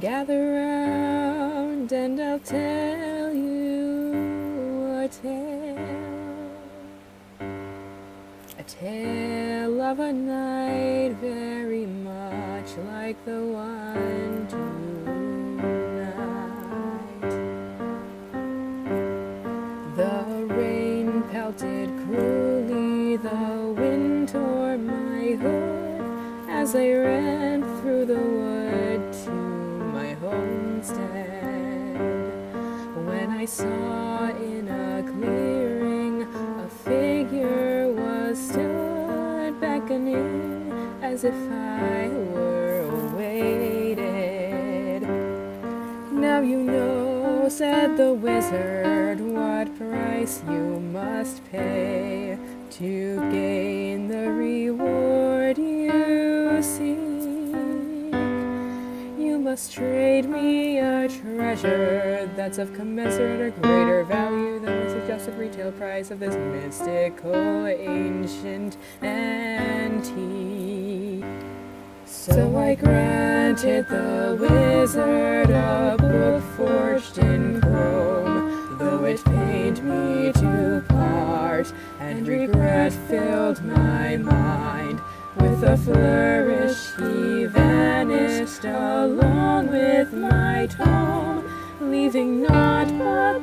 Gather round and I'll tell you a tale of a night very much like the one tonight. The rain pelted cruelly, the wind tore my hood as I ran through the wood to my homestead. When I saw in a clearing a figure was stood beckoning as if I were awaited. Now you know, said the wizard, what price you must pay to gain the reward you seek. You must trade me a treasure that's of commensurate or greater value than the suggested retail price of this mystical ancient antique. So I granted the wizard a book forged in chrome, though it pained me to part, and regret filled my mind. With a flourish he vanished along with my tome, leaving naught but